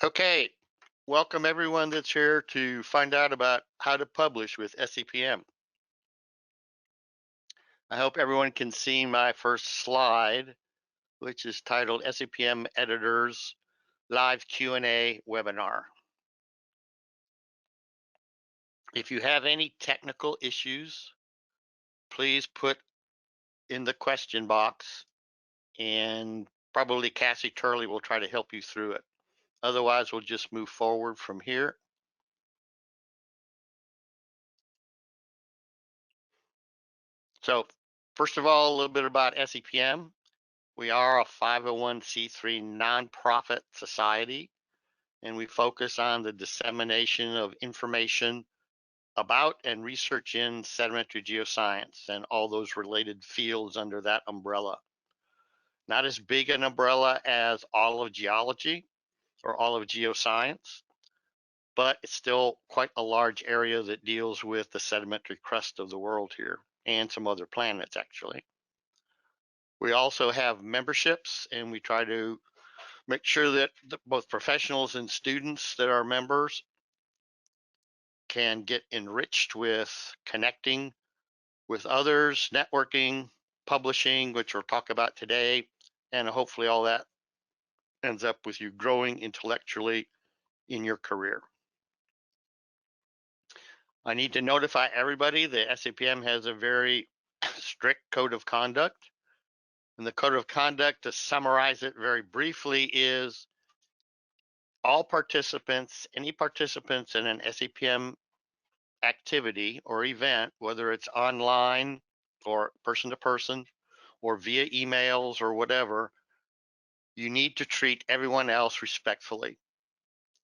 Okay, welcome everyone that's here to find out about how to publish with SEPM. I hope everyone can see my first slide, which is titled SEPM Editors Live Q&A Webinar. If you have any technical issues, please put in the question box and probably Cassie Turley will try to help you through it. Otherwise, we'll just move forward from here. So first of all, a little bit about SEPM. We are a 501c3 nonprofit society, and we focus on the dissemination of information about and research in sedimentary geoscience and all those related fields under that umbrella. Not as big an umbrella as all of geology or all of geoscience, but it's still quite a large area that deals with the sedimentary crust of the world here and some other planets actually. We also have memberships, and we try to make sure that both professionals and students that are members can get enriched with connecting with others, networking, publishing, which we'll talk about today, and hopefully all that ends up with you growing intellectually in your career. I need to notify everybody that SEPM has a very strict code of conduct. And the code of conduct, to summarize it very briefly, is all participants, any participants in an SEPM activity or event, whether it's online or person to person or via emails or whatever, you need to treat everyone else respectfully.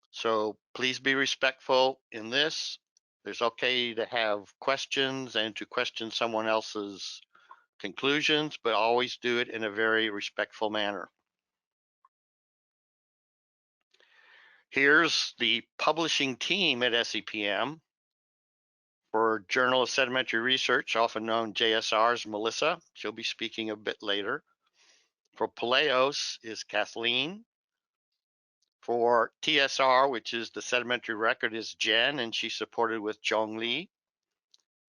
So please be respectful in this. It's okay to have questions and to question someone else's conclusions, but always do it in a very respectful manner. Here's the publishing team at SEPM. For Journal of Sedimentary Research, often known JSR's Melissa. She'll be speaking a bit later. For PALAIOS is Kathleen. For TSR, which is the Sedimentary Record, is Jenn, and she's supported with Jong Lee.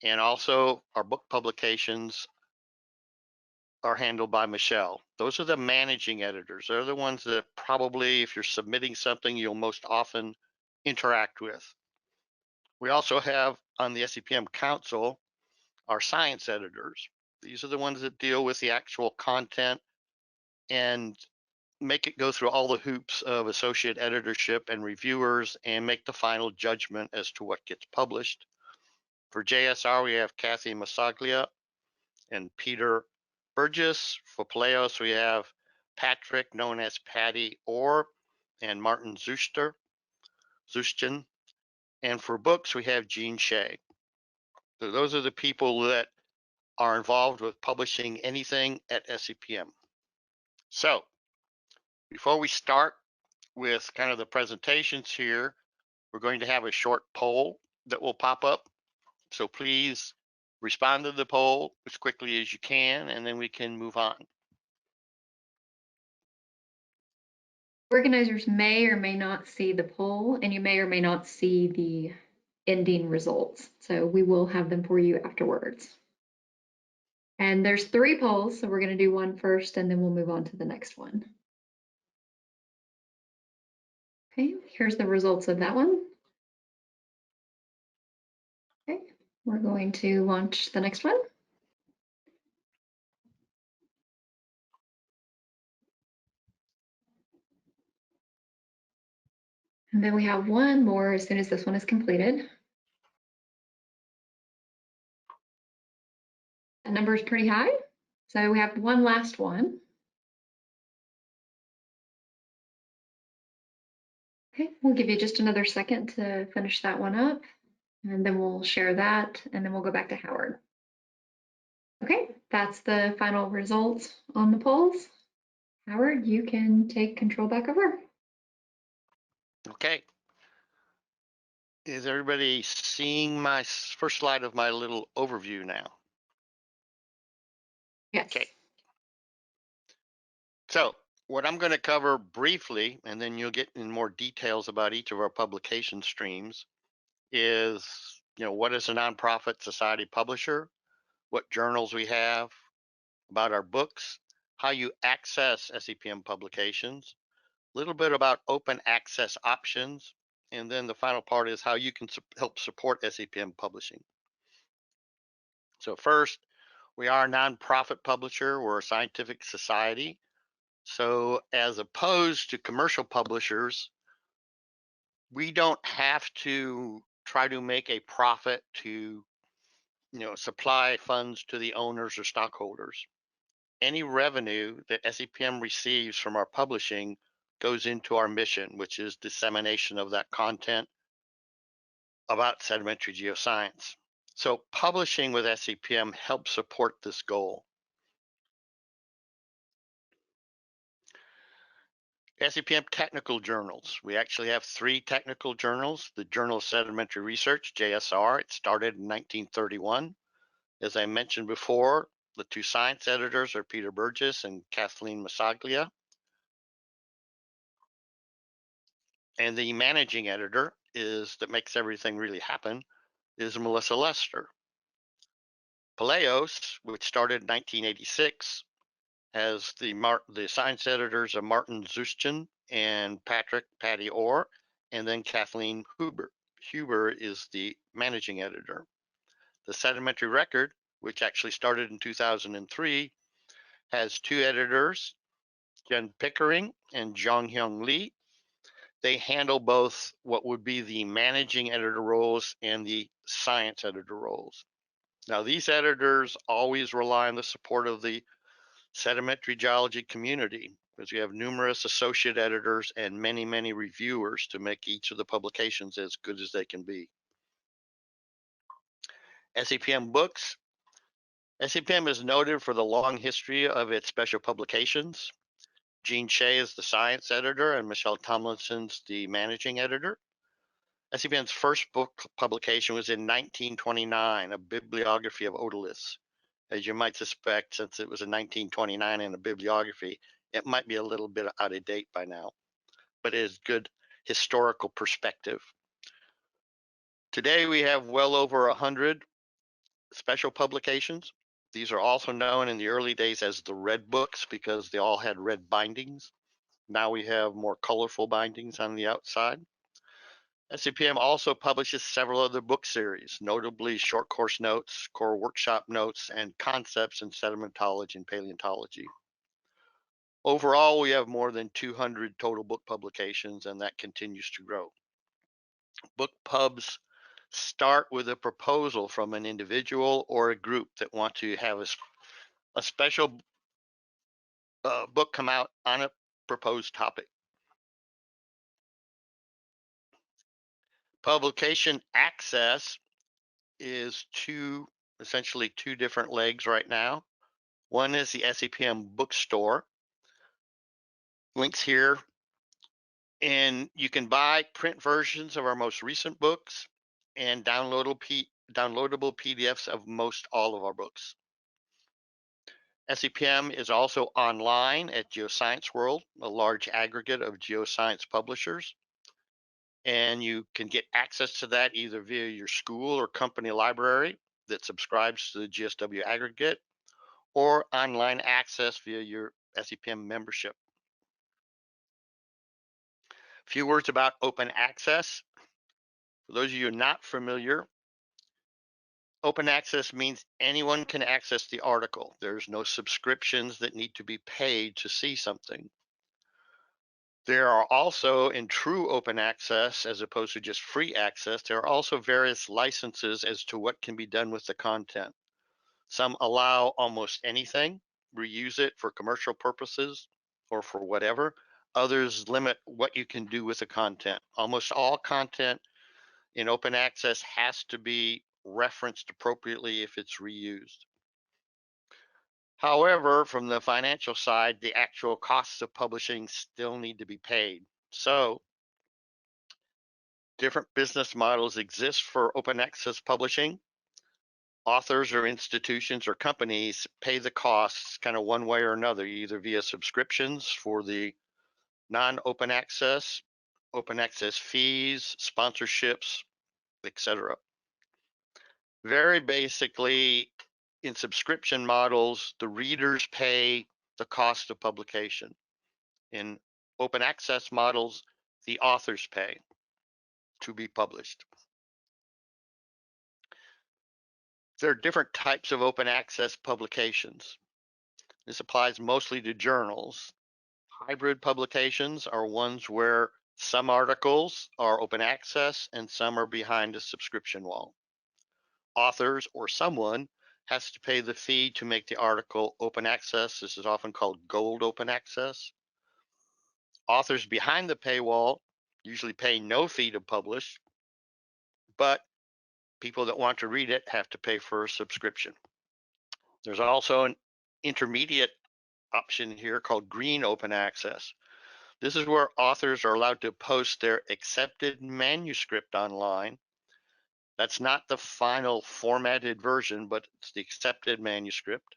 And also our book publications are handled by Michele. Those are the managing editors. They're the ones that probably, if you're submitting something, you'll most often interact with. We also have on the SEPM Council our science editors. These are the ones that deal with the actual content and make it go through all the hoops of associate editorship and reviewers and make the final judgment as to what gets published. For JSR, we have Kathy Masaglia and Peter Burgess. For PALAIOS, we have Patrick, known as Patty Orr, and Martin Zusten. And for books, we have Jean Shea. So those are the people that are involved with publishing anything at SEPM. So before we start with kind of the presentations here, we're going to have a short poll that will pop up. So please respond to the poll as quickly as you can, and then we can move on. Organizers may or may not see the poll, and you may or may not see the ending results. So we will have them for you afterwards. And there's 3 polls, so we're going to do one first, and then we'll move on to the next one. Okay, here's the results of that one. Okay, we're going to launch the next one. And then we have one more as soon as this one is completed. The number is pretty high, so we have one last one. Okay, we'll give you just another second to finish that one up, and then we'll share that, and then we'll go back to Howard. Okay, that's the final results on the polls. Howard, you can take control back over. Okay. Is everybody seeing my first slide of my little overview now? Yes. Okay. So what I'm going to cover briefly, and then you'll get in more details about each of our publication streams, is what is a nonprofit society publisher, what journals we have, about our books, how you access SEPM publications, a little bit about open access options, and then the final part is how you can help support SEPM publishing. So first, we are a nonprofit publisher. We're a scientific society. So as opposed to commercial publishers, we don't have to try to make a profit to supply funds to the owners or stockholders. Any revenue that SEPM receives from our publishing goes into our mission, which is dissemination of that content about sedimentary geoscience. So publishing with SEPM helps support this goal. SEPM technical journals. We actually have 3 technical journals. The Journal of Sedimentary Research, JSR, it started in 1931. As I mentioned before, the 2 science editors are Peter Burgess and Kathleen Masaglia. And the managing editor that makes everything really happen is Melissa Lester. PALAIOS, which started in 1986, has the science editors of Martin Zuschen and Patty Orr, and then Kathleen Huber. Huber is the managing editor. The Sedimentary Record, which actually started in 2003, has 2 editors, Jenn Pickering and Jonghyun Lee. They handle both what would be the managing editor roles and the science editor roles. Now, these editors always rely on the support of the sedimentary geology community, because we have numerous associate editors and many, many reviewers to make each of the publications as good as they can be. SEPM books. SEPM is noted for the long history of its special publications. Jean Shea is the science editor and Michele Tomlinson's the managing editor. SEPM's first book publication was in 1929, a bibliography of otoliths. As you might suspect, since it was in 1929 in a bibliography, it might be a little bit out of date by now, but it is good historical perspective. Today we have well over 100 special publications. These are also known in the early days as the red books because they all had red bindings. Now we have more colorful bindings on the outside. SEPM also publishes several other book series, notably short course notes, core workshop notes, and concepts in sedimentology and paleontology. Overall, we have more than 200 total book publications, and that continues to grow. Book pubs start with a proposal from an individual or a group that want to have a special book come out on a proposed topic. Publication access is essentially two different legs right now. One is the SEPM bookstore. Links here. And you can buy print versions of our most recent books and downloadable PDFs of most all of our books. SEPM is also online at Geoscience World, a large aggregate of geoscience publishers. And you can get access to that either via your school or company library that subscribes to the GSW aggregate, or online access via your SEPM membership. A few words about open access. For those of you not familiar, open access means anyone can access the article. There's no subscriptions that need to be paid to see something. There are also, in true open access, as opposed to just free access, there are also various licenses as to what can be done with the content. Some allow almost anything, reuse it for commercial purposes or for whatever. Others limit what you can do with the content. Almost all content in open access has to be referenced appropriately if it's reused. However, from the financial side, the actual costs of publishing still need to be paid. So different business models exist for open access publishing. authors or institutions or companies pay the costs kind of one way or another, either via subscriptions for the non-open access, open access fees, sponsorships, etc. Very basically, in subscription models, the readers pay the cost of publication. In open access models, the authors pay to be published. There are different types of open access publications. This applies mostly to journals. Hybrid publications are ones where some articles are open access and some are behind a subscription wall. Authors or someone has to pay the fee to make the article open access. This is often called gold open access. Authors behind the paywall usually pay no fee to publish, but people that want to read it have to pay for a subscription. There's also an intermediate option here called green open access. This is where authors are allowed to post their accepted manuscript online. That's not the final formatted version, but it's the accepted manuscript.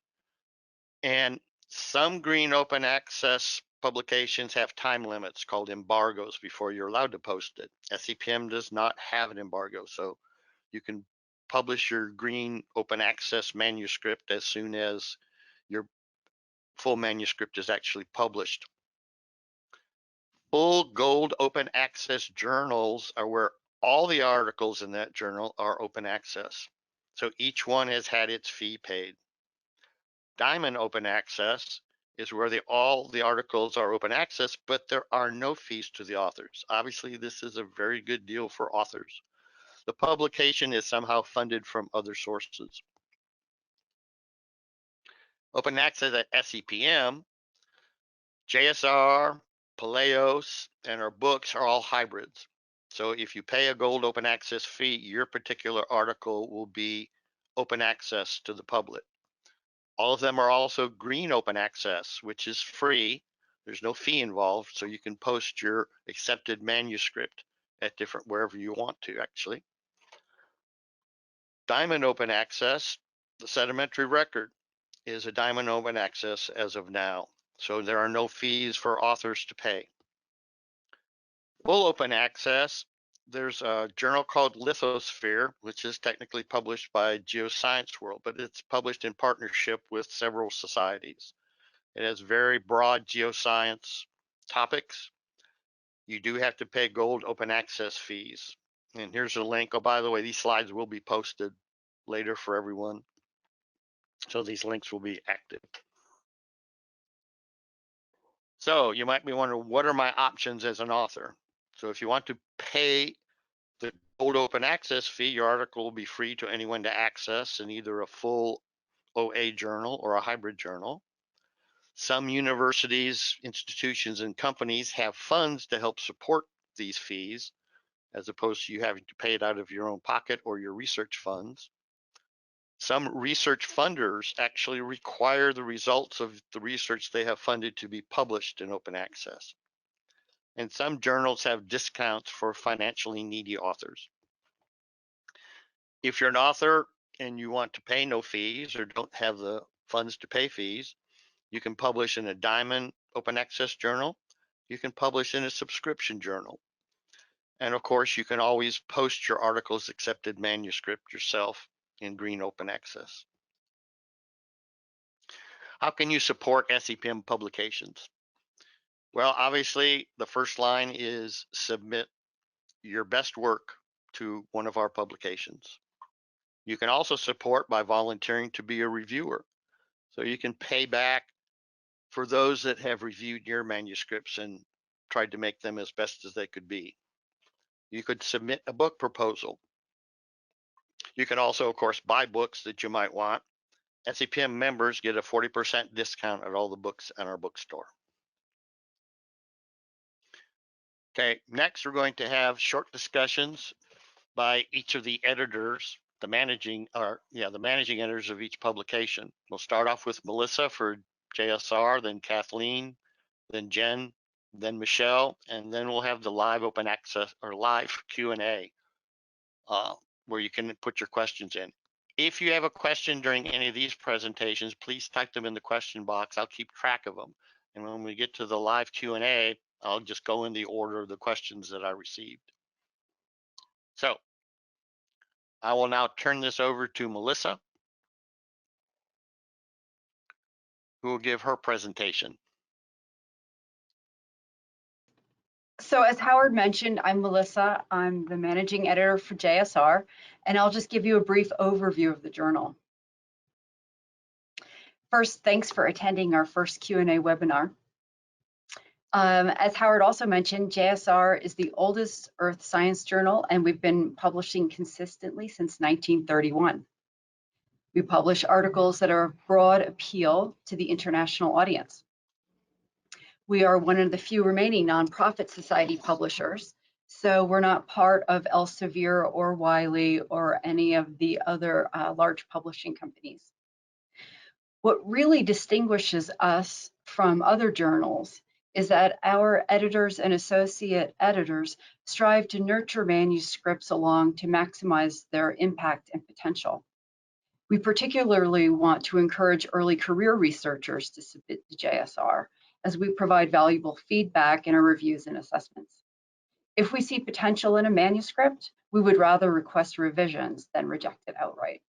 And some green open access publications have time limits called embargoes before you're allowed to post it. SEPM does not have an embargo, so you can publish your green open access manuscript as soon as your full manuscript is actually published. Full gold open access journals are where all the articles in that journal are open access. So each one has had its fee paid. Diamond open access is where all the articles are open access, but there are no fees to the authors. Obviously, this is a very good deal for authors. The publication is somehow funded from other sources. Open access at SEPM, JSR, PALAIOS, and our books are all hybrids. So if you pay a gold open access fee, your particular article will be open access to the public. All of them are also green open access, which is free. There's no fee involved, so you can post your accepted manuscript at different wherever you want to, actually. Diamond open access, the Sedimentary Record is a diamond open access as of now. So there are no fees for authors to pay. Full open access, there's a journal called Lithosphere, which is technically published by Geoscience World, but it's published in partnership with several societies. It has very broad geoscience topics. You do have to pay gold open access fees. And here's a link. Oh, by the way, these slides will be posted later for everyone. So these links will be active. So you might be wondering, what are my options as an author? So if you want to pay the gold open access fee, your article will be free to anyone to access in either a full OA journal or a hybrid journal. Some universities, institutions, and companies have funds to help support these fees, as opposed to you having to pay it out of your own pocket or your research funds. Some research funders actually require the results of the research they have funded to be published in open access. And some journals have discounts for financially needy authors. If you're an author and you want to pay no fees or don't have the funds to pay fees, you can publish in a diamond open access journal. You can publish in a subscription journal. And of course, you can always post your article's accepted manuscript yourself in green open access. How can you support SEPM publications? Well, obviously, the first line is submit your best work to one of our publications. You can also support by volunteering to be a reviewer. So you can pay back for those that have reviewed your manuscripts and tried to make them as best as they could be. You could submit a book proposal. You can also, of course, buy books that you might want. SEPM members get a 40% discount at all the books in our bookstore. Okay, next we're going to have short discussions by each of the editors, the managing editors of each publication. We'll start off with Melissa for JSR, then Kathleen, then Jenn, then Michele, and then we'll have the live open access or live Q&A where you can put your questions in. If you have a question during any of these presentations, please type them in the question box. I'll keep track of them. And when we get to the live Q&A, I'll just go in the order of the questions that I received. So I will now turn this over to Melissa, who will give her presentation. So as Howard mentioned, I'm Melissa. I'm the managing editor for JSR, and I'll just give you a brief overview of the journal. First, thanks for attending our first Q&A webinar. As Howard also mentioned, JSR is the oldest earth science journal, and we've been publishing consistently since 1931. We publish articles that are of broad appeal to the international audience. We are one of the few remaining nonprofit society publishers, so we're not part of Elsevier or Wiley or any of the other large publishing companies. What really distinguishes us from other journals is that our editors and associate editors strive to nurture manuscripts along to maximize their impact and potential. We particularly want to encourage early career researchers to submit to JSR, as we provide valuable feedback in our reviews and assessments. If we see potential in a manuscript, we would rather request revisions than reject it outright.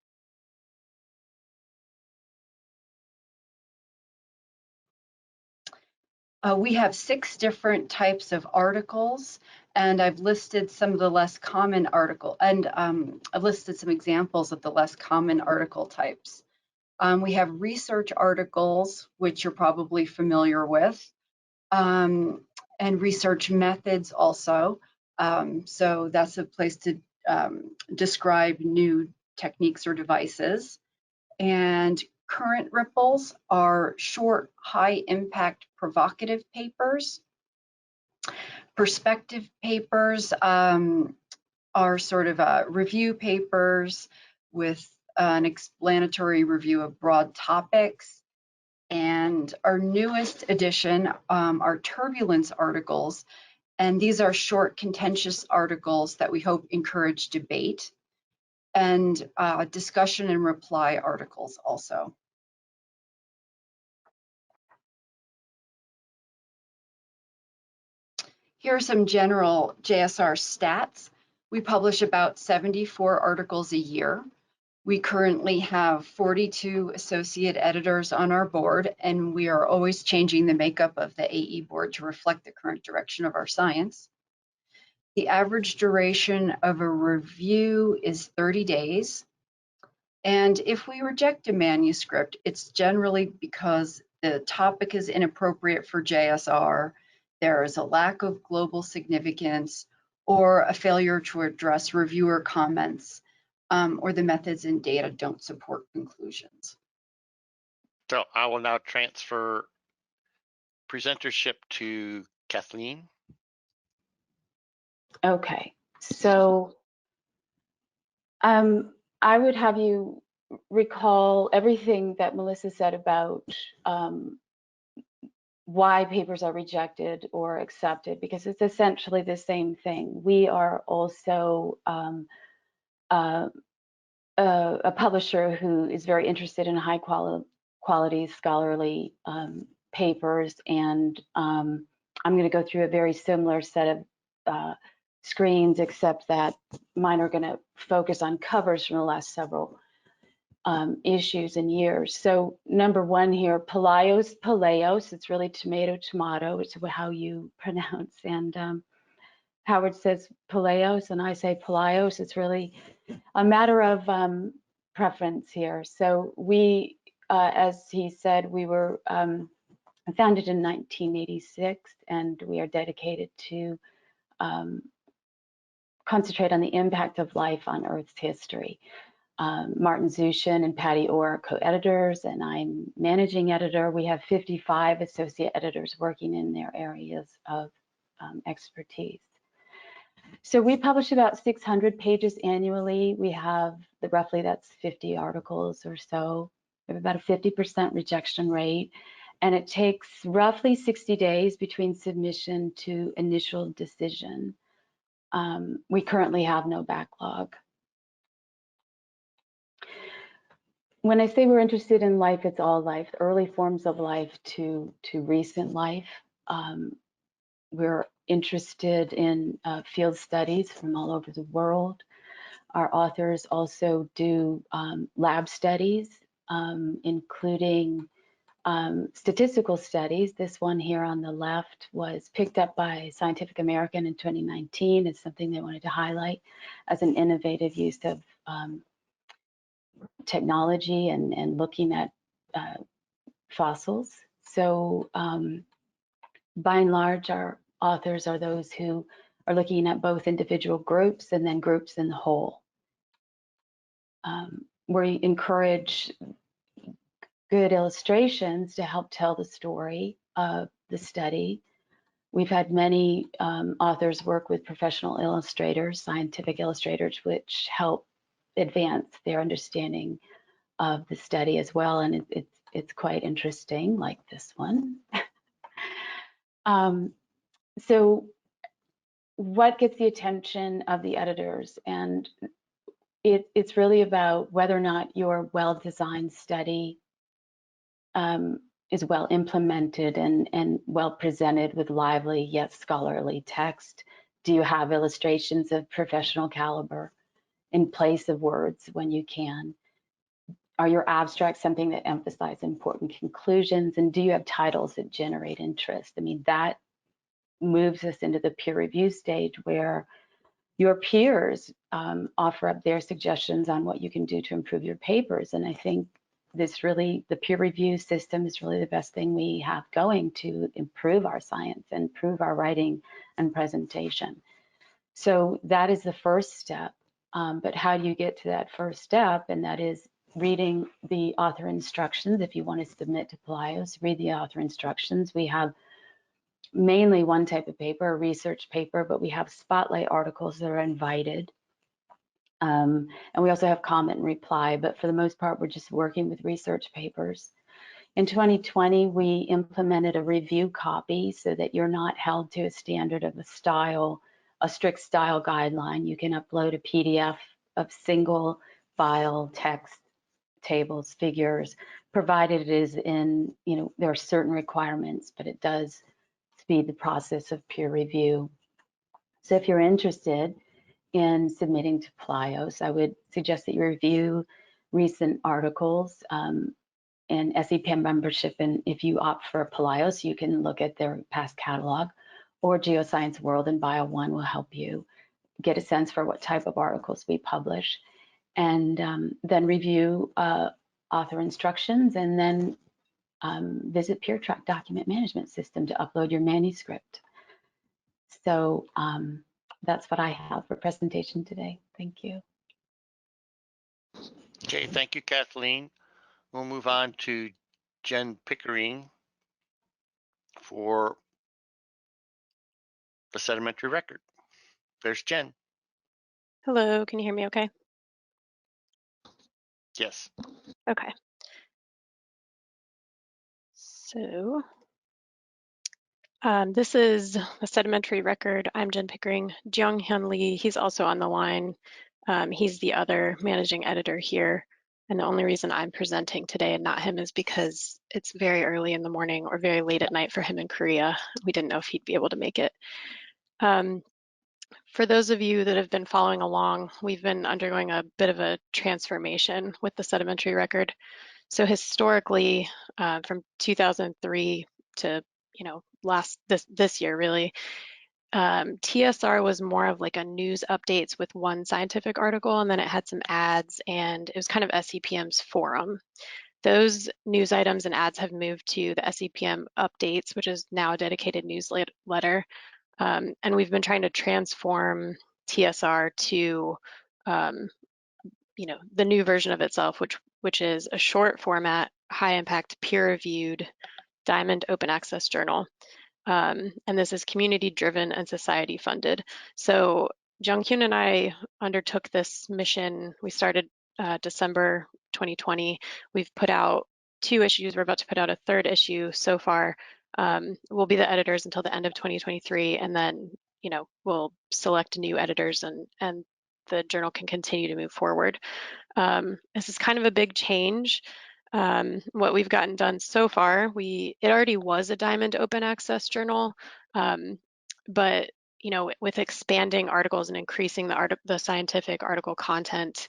We have 6 different types of articles, and I've listed some of the less common I've listed some examples of the less common article types. We have research articles, which you're probably familiar with, and research methods also. So that's a place to describe new techniques or devices. And current ripples are short, high impact, provocative papers. Perspective papers are sort of review papers with an explanatory review of broad topics. And our newest edition are turbulence articles. And these are short, contentious articles that we hope encourage debate, and discussion and reply articles also. Here are some general JSR stats. We publish about 74 articles a year. We currently have 42 associate editors on our board, and we are always changing the makeup of the AE board to reflect the current direction of our science. The average duration of a review is 30 days. And if we reject a manuscript, it's generally because the topic is inappropriate for JSR, there is a lack of global significance, or a failure to address reviewer comments, or the methods and data don't support conclusions. So I will now transfer presentership to Kathleen. Okay, so I would have you recall everything that Melissa said about why papers are rejected or accepted, because it's essentially the same thing. We are also a publisher who is very interested in high quality scholarly papers, and I'm going to go through a very similar set of screens, except that mine are going to focus on covers from the last several issues and years. So number 1 here, PALAIOS, it's really tomato, it's how you pronounce, and Howard says PALAIOS and I say PALAIOS. It's really a matter of preference here. So we, as he said, we were founded in 1986, and we are dedicated to concentrate on the impact of life on Earth's history. Martin Zushin and Patty Orr are co-editors, and I'm managing editor. We have 55 associate editors working in their areas of expertise. So we publish about 600 pages annually. We have roughly that's 50 articles or so. We have about a 50% rejection rate, and it takes roughly 60 days between submission to initial decision. We currently have no backlog. when I say we're interested in life, it's all life, early forms of life to recent life. We're interested in field studies from all over the world. Our authors also do lab studies, including statistical studies. This one here on the left was picked up by Scientific American in 2019. It's something they wanted to highlight as an innovative use of technology and looking at fossils. So by and large, our authors are those who are looking at both individual groups and then groups in the whole. We encourage good illustrations to help tell the story of the study. We've had many authors work with professional illustrators, scientific illustrators, which help advance their understanding of the study as well, and it's quite interesting, like this one. So what gets the attention of the editors? And it's really about whether or not your well-designed study is well implemented and well presented with lively yet scholarly text. Do you have illustrations of professional caliber in place of words when you can? Are your abstracts something that emphasize important conclusions? And do you have titles that generate interest? I mean, that moves us into the peer review stage where your peers offer up their suggestions on what you can do to improve your papers. And I think the peer review system is really the best thing we have going to improve our science and improve our writing and presentation. So that is the first step. But how do you get to that first step? And that is reading the author instructions. If you want to submit to PALAIOS, read the author instructions. We have mainly one type of paper, a research paper, but we have spotlight articles that are invited. And we also have comment and reply, but for the most part, we're just working with research papers. In 2020, we implemented a review copy so that you're not held to a standard of a strict style guideline. You can upload a PDF of single file text, tables, figures, provided it is in, there are certain requirements, but it does speed the process of peer review. So if you're interested in submitting to PALAIOS, I would suggest that you review recent articles and SEPM membership. And if you opt for PALAIOS, you can look at their past catalog, or Geoscience World and Bio1 will help you get a sense for what type of articles we publish. And then review author instructions, and then visit PeerTrack document management system to upload your manuscript. So that's what I have for presentation today. Thank you. Okay, thank you, Kathleen. We'll move on to Jenn Pickering for the Sedimentary Record. There's Jenn. Hello, can you hear me okay? Yes. Okay. So this is the Sedimentary Record. I'm Jenn Pickering. Jung-Hyun Lee, he's also on the line. He's the other managing editor here. And the only reason I'm presenting today and not him is because it's very early in the morning or very late at night for him in Korea. We didn't know if he'd be able to make it. For those of you that have been following along, we've been undergoing a bit of a transformation with the Sedimentary Record. So historically, from 2003 to this year really, TSR was more of like a news updates with one scientific article, and then it had some ads, and it was kind of SEPM's forum. Those news items and ads have moved to the SEPM updates, which is now a dedicated newsletter. And we've been trying to transform TSR to the new version of itself, which is a short format, high impact, peer reviewed Diamond open access journal. And this is community driven and society funded. So Jung-Hyun and I undertook this mission. We started December 2020. We've put out 2 issues. We're about to put out a 3rd issue so far. We'll be the editors until the end of 2023, and then we'll select new editors and the journal can continue to move forward. This is kind of a big change. What we've gotten done so far, it already was a Diamond open access journal, but with expanding articles and increasing the scientific article content,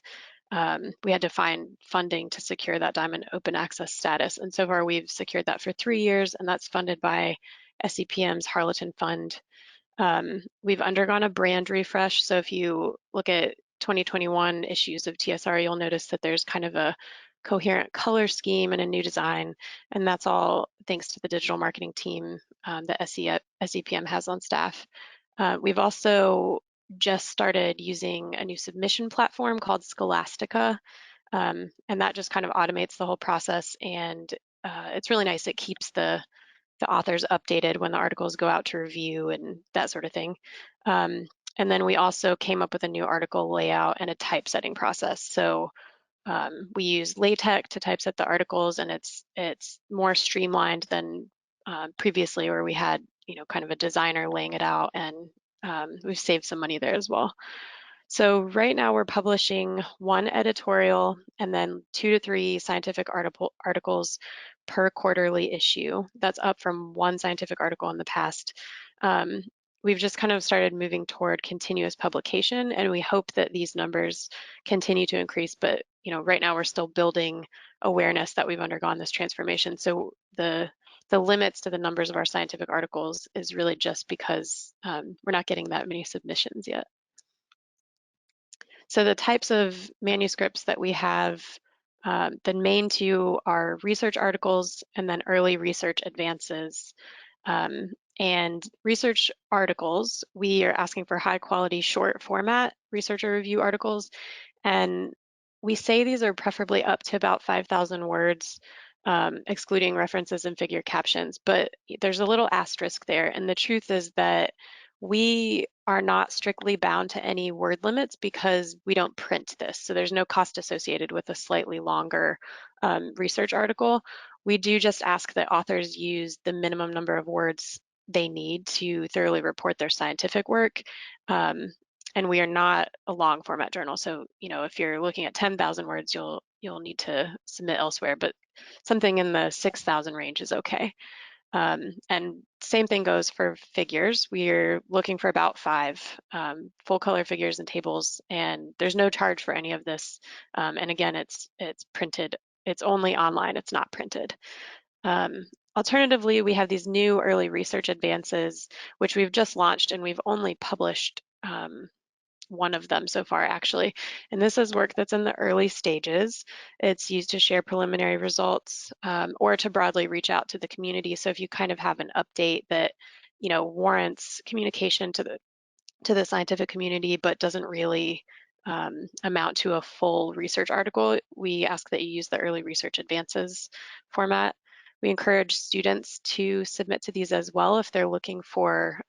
we had to find funding to secure that Diamond open access status. And so far we've secured that for 3 years, and that's funded by SEPM's Harleton Fund. We've undergone a brand refresh. So if you look at 2021 issues of TSR, you'll notice that there's kind of a coherent color scheme and a new design. And that's all thanks to the digital marketing team that SEPM has on staff. We've also just started using a new submission platform called Scholastica. And that just kind of automates the whole process. And it's really nice. It keeps the authors updated when the articles go out to review and that sort of thing. And then we also came up with a new article layout and a typesetting process. So we use LaTeX to typeset the articles, and it's more streamlined than previously, where we had kind of a designer laying it out, and we've saved some money there as well. So right now we're publishing 1 editorial and then 2 to 3 scientific articles per quarterly issue. That's up from 1 scientific article in the past. We've just kind of started moving toward continuous publication, and we hope that these numbers continue to increase. But right now we're still building awareness that we've undergone this transformation. So the limits to the numbers of our scientific articles is really just because we're not getting that many submissions yet. So the types of manuscripts that we have, the main 2 are research articles and then early research advances. And research articles, we are asking for high quality short format researcher review articles. And we say these are preferably up to about 5,000 words, excluding references and figure captions. But there's a little asterisk there. And the truth is that we are not strictly bound to any word limits because we don't print this. So there's no cost associated with a slightly longer research article. We do just ask that authors use the minimum number of words they need to thoroughly report their scientific work. And we are not a long format journal. So, if you're looking at 10,000 words, you'll need to submit elsewhere, but something in the 6,000 range is okay. And same thing goes for figures. We're looking for about 5 full color figures and tables, and there's no charge for any of this. And again, it's printed. It's only online. It's not printed. Alternatively, we have these new early research advances, which we've just launched, and we've only published 1 of them so far, actually. And this is work that's in the early stages. It's used to share preliminary results or to broadly reach out to the community. So if you kind of have an update that warrants communication to the scientific community, but doesn't really amount to a full research article, we ask that you use the early research advances format. We encourage students to submit to these as well if they're looking for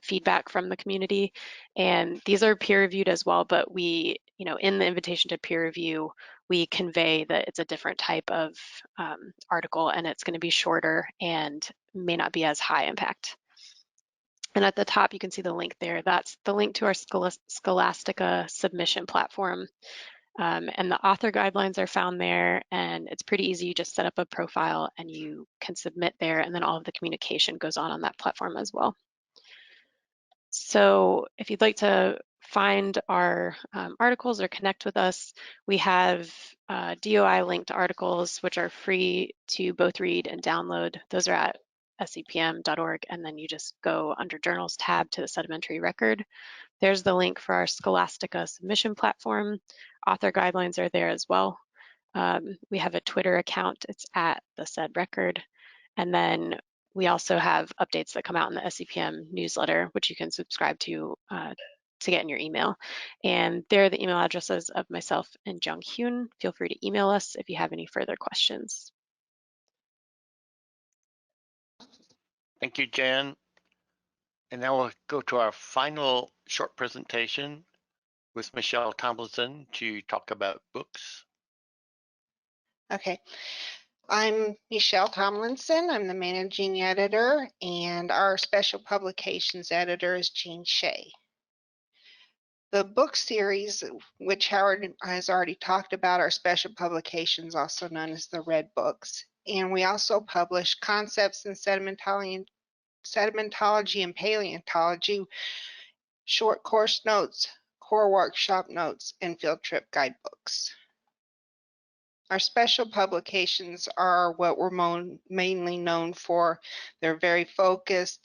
feedback from the community. And these are peer reviewed as well, but we, in the invitation to peer review, we convey that it's a different type of article, and it's going to be shorter and may not be as high impact. And at the top, you can see the link there. That's the link to our Scholastica submission platform. And the author guidelines are found there, and it's pretty easy. You just set up a profile and you can submit there, and then all of the communication goes on that platform as well. So if you'd like to find our articles or connect with us, we have DOI linked articles, which are free to both read and download. Those are at sepm.org, and then you just go under Journals tab to the Sedimentary Record. There's the link for our Scholastica submission platform. Author guidelines are there as well. We have a Twitter account. It's at the Sed Record. And then we also have updates that come out in the SEPM newsletter, which you can subscribe to get in your email. And there are the email addresses of myself and Jung Hyun. Feel free to email us if you have any further questions. Thank you, Jen. And now we'll go to our final short presentation with Michele Tomlinson to talk about books. Okay. I'm Michele Tomlinson. I'm the managing editor, and our special publications editor is Jean Shea. The book series, which Howard has already talked about, are special publications, also known as the Red Books. And we also publish Concepts in Sedimentology and Paleontology, short course notes, core workshop notes, and field trip guidebooks. Our special publications are what we're mainly known for. They're very focused.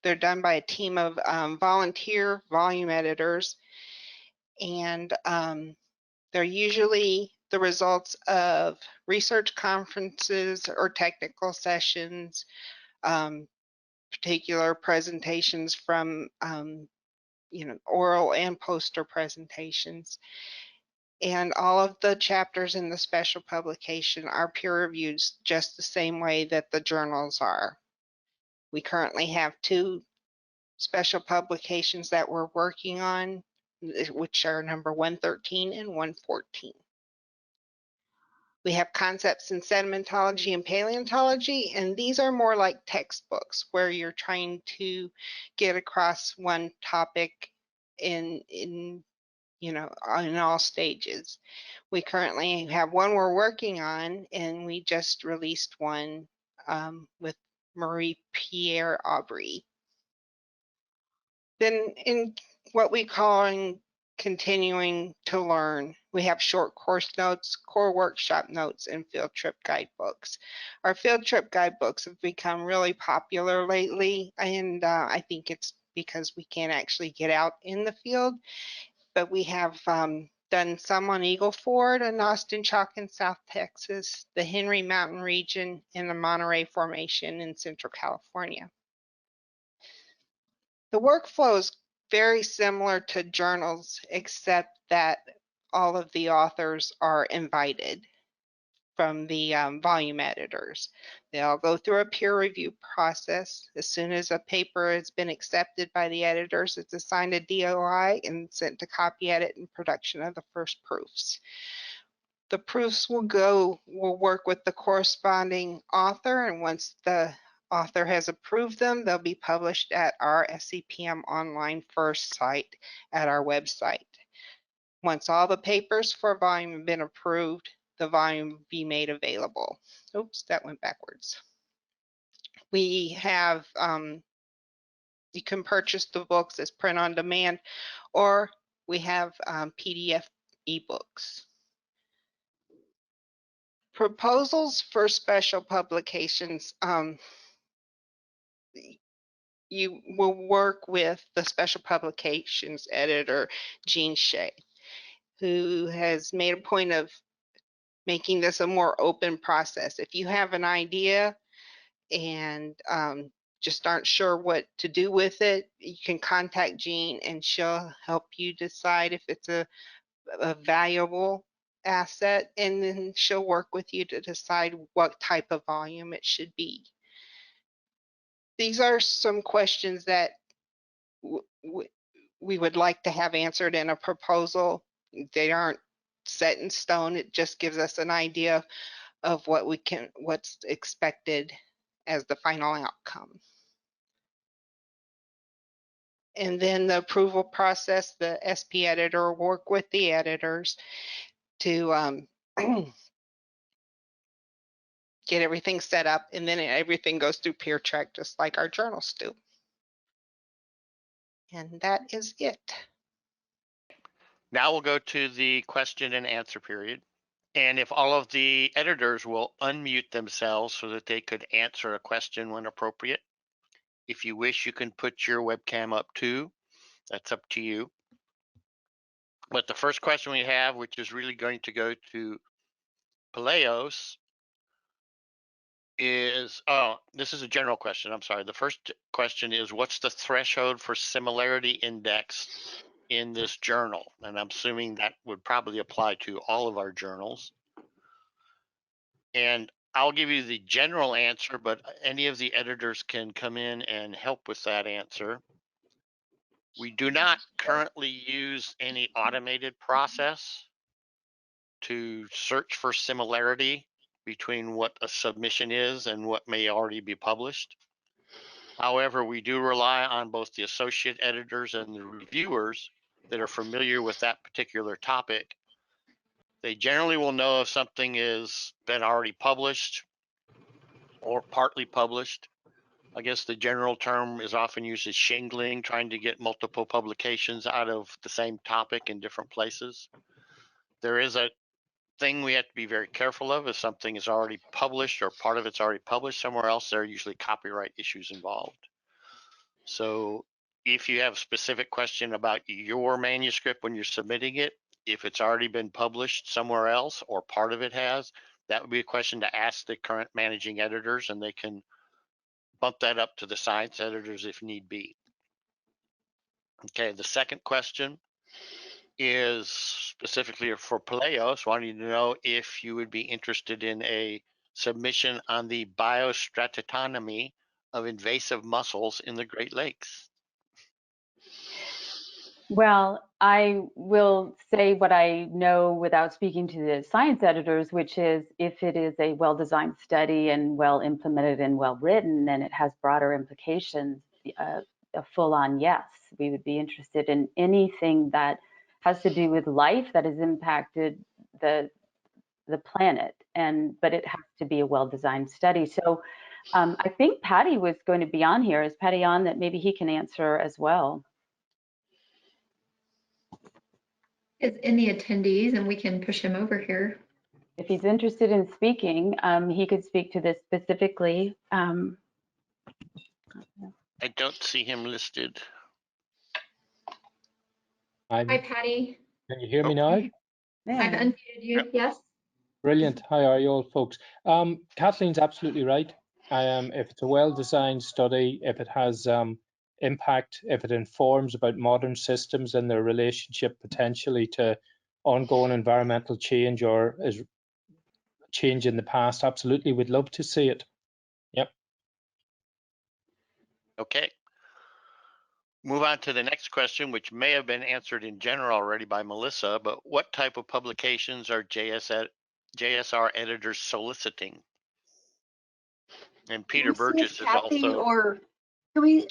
They're done by a team of volunteer volume editors, and they're usually the results of research conferences or technical sessions, particular presentations from oral and poster presentations. And all of the chapters in the special publication are peer reviewed just the same way that the journals are. We currently have 2 special publications that we're working on, which are number 113 and 114. We have Concepts in Sedimentology and Paleontology, and these are more like textbooks where you're trying to get across one topic in all stages. We currently have one we're working on, and we just released one with Marie-Pierre Aubry. Then in what we call continuing to learn, we have short course notes, core workshop notes, and field trip guidebooks. Our field trip guidebooks have become really popular lately, and I think it's because we can't actually get out in the field, but we have done some on Eagle Ford and Austin Chalk in South Texas, the Henry Mountain region, and the Monterey Formation in Central California. The workflow is very similar to journals, except that all of the authors are invited from the volume editors. They all go through a peer review process. As soon as a paper has been accepted by the editors, it's assigned a DOI and sent to copy edit and production of the first proofs. The proofs will work with the corresponding author, and once the author has approved them, they'll be published at our SEPM Online First site at our website. Once all the papers for volume have been approved, the volume will be made available. Oops, that went backwards. We have, you can purchase the books as print on demand, or we have PDF ebooks. Proposals for special publications, you will work with the special publications editor, Jean Shea, who has made a point of making this a more open process. If you have an idea and just aren't sure what to do with it, you can contact Jean and she'll help you decide if it's a valuable asset, and then she'll work with you to decide what type of volume it should be. These are some questions that we would like to have answered in a proposal. They aren't set in stone. It just gives us an idea of what's expected as the final outcome. And then the approval process, the SP editor will work with the editors to get everything set up, and then everything goes through peer check just like our journals do. And that is it. Now we'll go to the question and answer period. And if all of the editors will unmute themselves so that they could answer a question when appropriate. If you wish, you can put your webcam up too. That's up to you. But the first question we have, which is really going to go to PALAIOS, is, this is a general question, I'm sorry. The first question is, what's the threshold for similarity index in this journal? And I'm assuming that would probably apply to all of our journals. And I'll give you the general answer, but any of the editors can come in and help with that answer. We do not currently use any automated process to search for similarity between what a submission is and what may already be published. However, we do rely on both the associate editors and the reviewers that are familiar with that particular topic. They generally will know if something has been already published or partly published. I guess the general term is often used as shingling, trying to get multiple publications out of the same topic in different places. There is a thing we have to be very careful of. If something is already published or part of it's already published somewhere else, there are usually copyright issues involved. So if you have a specific question about your manuscript when you're submitting it, if it's already been published somewhere else or part of it has, that would be a question to ask the current managing editors, and they can bump that up to the science editors if need be. Okay, the second question is specifically for PALAIOS, wanting to know if you would be interested in a submission on the biostratonomy of invasive mussels in the Great Lakes. Well, I will say what I know without speaking to the science editors, which is if it is a well-designed study and well implemented and well written, and it has broader implications, a full-on yes. We would be interested in anything that has to do with life that has impacted the planet, but it has to be a well-designed study. So I think Patty was going to be on here. Is Patty on? That maybe he can answer as well. It's in the attendees and we can push him over here. If he's interested in speaking, he could speak to this specifically. I don't see him listed. Hi, Patty. Can you hear me now? I've unmuted you. Yep. Yes. Brilliant. How are you all, folks? Kathleen's absolutely right. If it's a well-designed study, if it has impact, if it informs about modern systems and their relationship potentially to ongoing environmental change or is change in the past, absolutely, we'd love to see it. Yep. Okay. Move on to the next question, which may have been answered in general already by Melissa, but what type of publications are JSR editors soliciting? And Peter Burgess is Kathy also. or can we?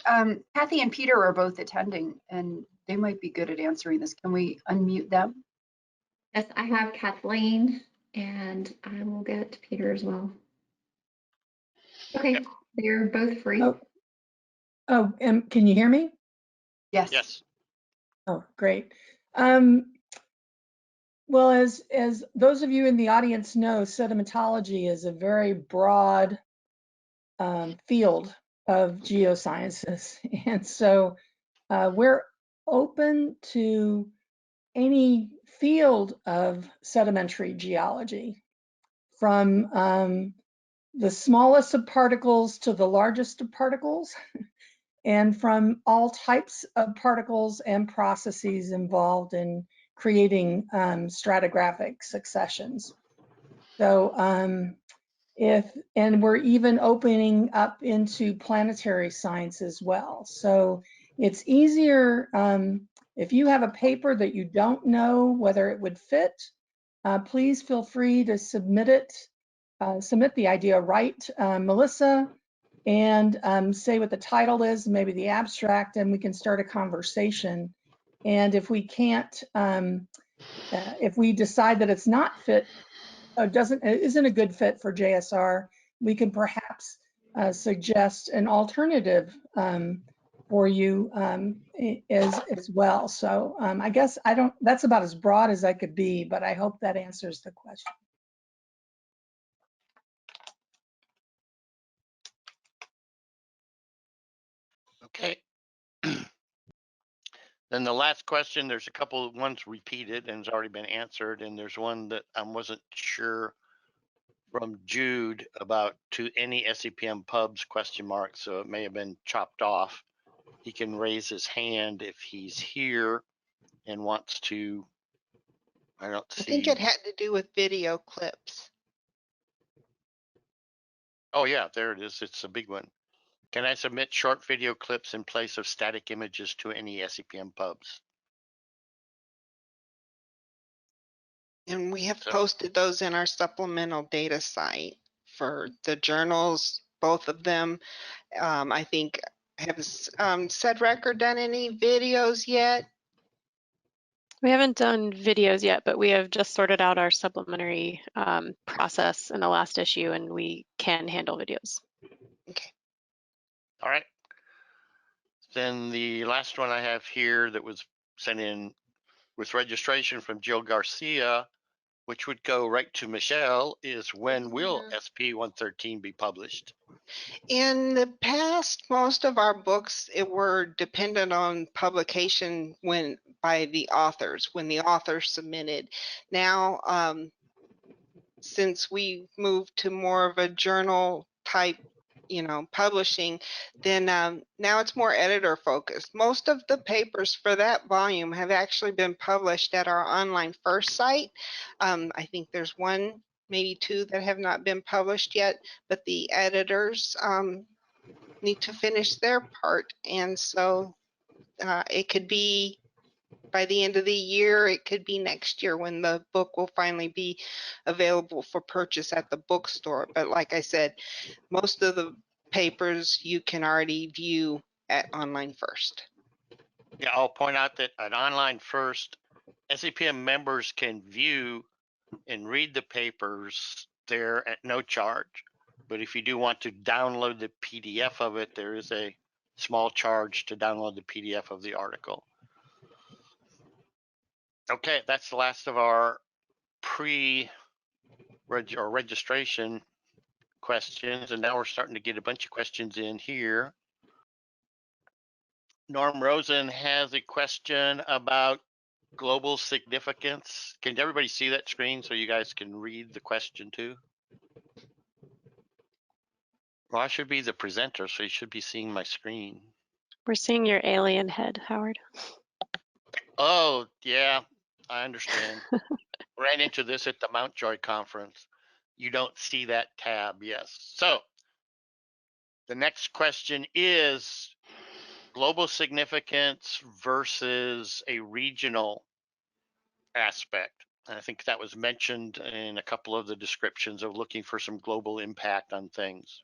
Kathy and Peter are both attending, and they might be good at answering this. Can we unmute them? Yes, I have Kathleen and I will get Peter as well. Okay, Yep. they're both free. Can you hear me? Yes. Yes. Oh, great. Well, as those of you in the audience know, sedimentology is a very broad field of geosciences. And so we're open to any field of sedimentary geology, from the smallest of particles to the largest of particles, and from all types of particles and processes involved in creating stratigraphic successions. So and we're even opening up into planetary science as well. So it's easier if you have a paper that you don't know whether it would fit, please feel free to submit it. Submit the idea, write Melissa, and say what the title is, maybe the abstract, and we can start a conversation. And if we can't, if we decide that it's not fit, isn't a good fit for JSR, we can perhaps suggest an alternative for you as well. So I guess that's about as broad as I could be, but I hope that answers the question. Okay. Then the last question, there's a couple of ones repeated and has already been answered. And there's one that I wasn't sure from Jude about to any SEPM pubs ? So it may have been chopped off. He can raise his hand if he's here and wants to. I don't see. I think it had to do with video clips. Oh yeah, there it is. It's a big one. Can I submit short video clips in place of static images to any SEPM pubs? And we have posted those in our supplemental data site for the journals, both of them. I think Has Said Record done any videos yet? We haven't done videos yet, but we have just sorted out our supplementary process in the last issue, and we can handle videos. Okay. All right. Then the last one I have here that was sent in with registration from Jill Garcia, which would go right to Michele, is when will SP 113 be published? In the past, most of our books were dependent on publication by the authors, when the authors submitted. Now, since we moved to more of a journal type, publishing, then now it's more editor focused. Most of the papers for that volume have actually been published at our online first site. I think there's one, maybe two that have not been published yet, but the editors need to finish their part. And so it could be by the end of the year, it could be next year when the book will finally be available for purchase at the bookstore. But like I said, most of the papers you can already view at online first. Yeah, I'll point out that at online first, SEPM members can view and read the papers there at no charge. But if you do want to download the PDF of it, there is a small charge to download the PDF of the article. Okay, that's the last of our registration questions, and now we're starting to get a bunch of questions in here. Norm Rosen has a question about global significance. Can everybody see that screen so you guys can read the question too? Well, I should be the presenter, so you should be seeing my screen. We're seeing your alien head, Howard. Oh, yeah, I understand. Ran into this at the Mountjoy conference. You don't see that tab, yes. So the next question is global significance versus a regional aspect. And I think that was mentioned in a couple of the descriptions of looking for some global impact on things.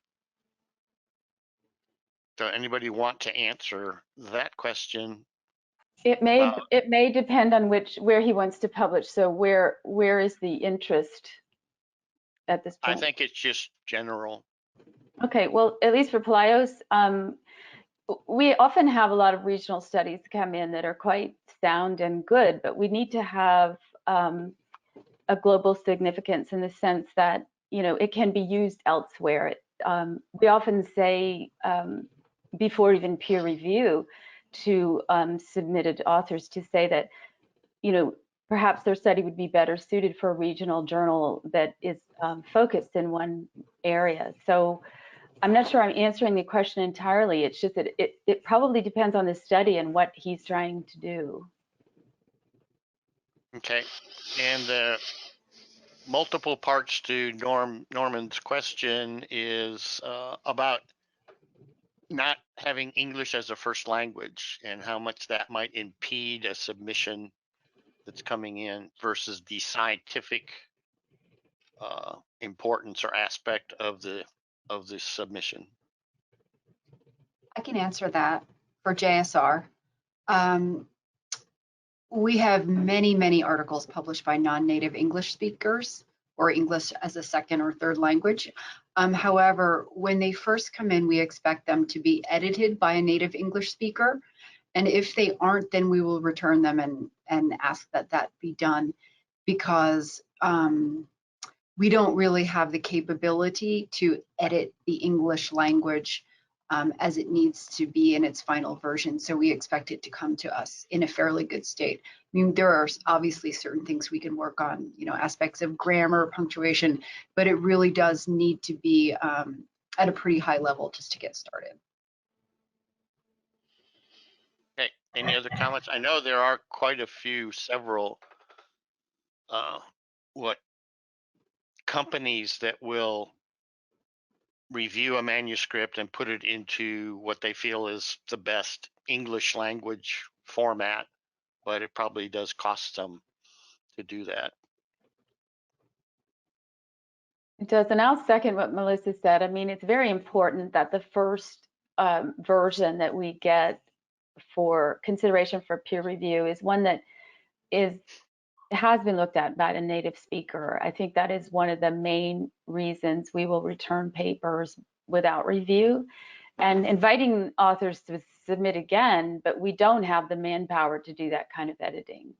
So anybody want to answer that question? It may depend on where he wants to publish. So where is the interest at this point? I think it's just general. Okay, well, at least for PALAIOS, we often have a lot of regional studies come in that are quite sound and good, but we need to have a global significance in the sense that, it can be used elsewhere. We often say before even peer review to submitted authors to say that, perhaps their study would be better suited for a regional journal that is focused in one area. So I'm not sure I'm answering the question entirely. It's just that it probably depends on the study and what he's trying to do. Okay, and the multiple parts to Norman's question is about not having English as a first language and how much that might impede a submission that's coming in versus the scientific importance or aspect of the submission. I can answer that for JSR. We have many, many articles published by non-native English speakers or English as a second or third language. However, when they first come in, we expect them to be edited by a native English speaker. And if they aren't, then we will return them and ask that that be done, because we don't really have the capability to edit the English language as it needs to be in its final version. So we expect it to come to us in a fairly good state. I mean, there are obviously certain things we can work on, aspects of grammar, punctuation, but it really does need to be at a pretty high level just to get started. Okay, any other comments? I know there are quite a few, several companies that will review a manuscript and put it into what they feel is the best English language format, but it probably does cost them to do that. It does, and I'll second what Melissa said. I mean, it's very important that the first version that we get for consideration for peer review is one that has been looked at by a native speaker. I think that is one of the main reasons we will return papers without review, and inviting authors to submit again, but we don't have the manpower to do that kind of editing.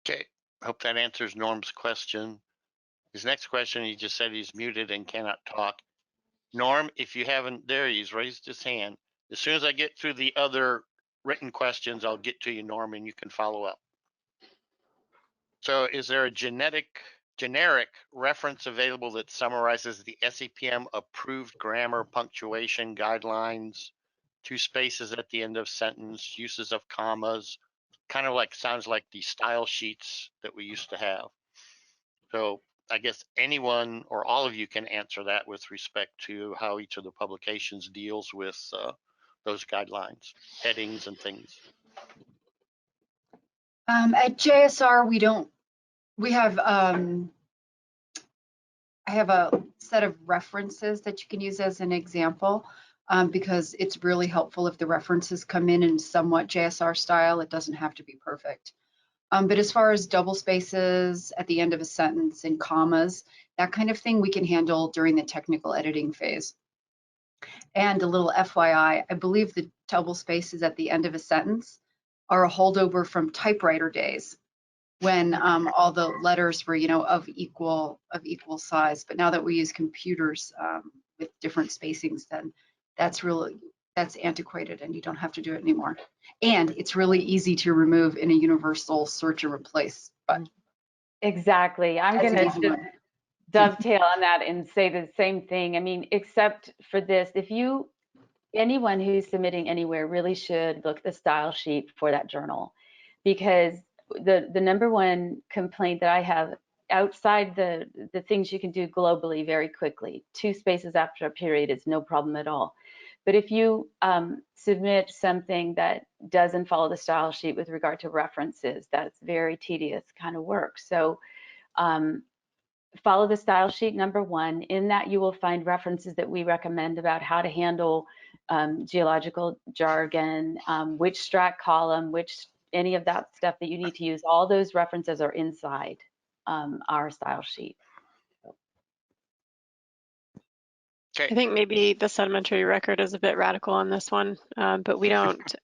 Okay, I hope that answers Norm's question. His next question, he just said he's muted and cannot talk. Norm, if you haven't, there he's raised his hand. As soon as I get through the other written questions, I'll get to you, Norm, and you can follow up. So is there a generic reference available that summarizes the SEPM approved grammar, punctuation guidelines, 2 spaces at the end of sentence, uses of commas, kind of like, sounds like the style sheets that we used to have. So I guess anyone or all of you can answer that with respect to how each of the publications deals with those guidelines, headings and things. At JSR, I have a set of references that you can use as an example, because it's really helpful if the references come in somewhat JSR style. It doesn't have to be perfect. But as far as double spaces at the end of a sentence and commas, that kind of thing we can handle during the technical editing phase. And a little FYI, I believe the double spaces at the end of a sentence are a holdover from typewriter days, when all the letters were, of equal size. But now that we use computers with different spacings, then that's antiquated, and you don't have to do it anymore. And it's really easy to remove in a universal search and replace button. Exactly. I'm going to just dovetail on that and say the same thing. I mean, except for this, anyone who's submitting anywhere really should look at the style sheet for that journal, because the number one complaint that I have, outside the things you can do globally very quickly, 2 spaces after a period is no problem at all. But if you submit something that doesn't follow the style sheet with regard to references, that's very tedious kind of work. So follow the style sheet, number one. In that, you will find references that we recommend about how to handle geological jargon, which strat column, any of that stuff that you need to use. All those references are inside our style sheet. Okay. I think maybe the sedimentary record is a bit radical on this one, but we don't.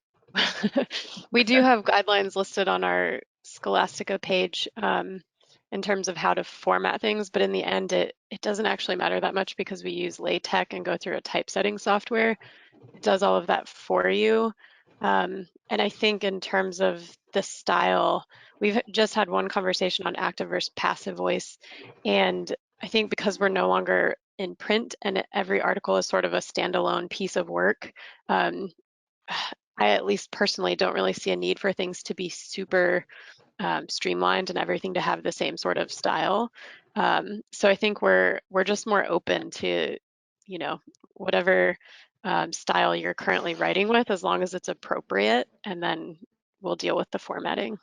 We do have guidelines listed on our Scholastica page in terms of how to format things, but in the end, it doesn't actually matter that much because we use LaTeX and go through a typesetting software. It does all of that for you. And I think in terms of the style, we've just had one conversation on active versus passive voice, and I think because we're no longer in print and every article is sort of a standalone piece of work, I at least personally don't really see a need for things to be super streamlined and everything to have the same sort of style. So I think we're just more open to, whatever style you're currently writing with, as long as it's appropriate, and then we'll deal with the formatting.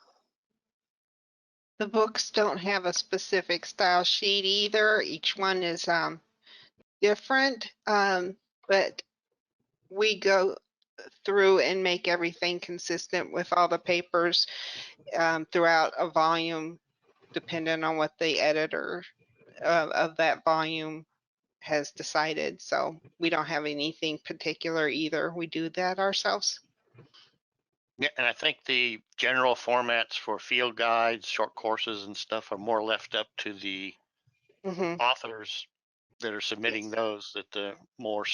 The books don't have a specific style sheet either. Each one is different, but we go through and make everything consistent with all the papers throughout a volume, depending on what the editor of that volume has decided. So we don't have anything particular either. We do that ourselves. Yeah, and I think the general formats for field guides, short courses and stuff are more left up to the authors that are submitting those, that the more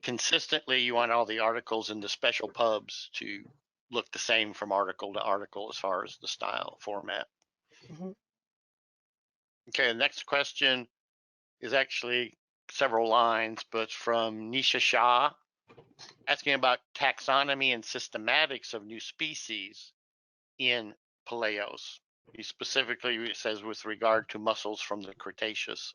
consistently you want all the articles in the special pubs to look the same from article to article as far as the style format. Okay, the next question is actually several lines, but from Nisha Shah, asking about taxonomy and systematics of new species in PALAIOS. He specifically says with regard to mussels from the Cretaceous.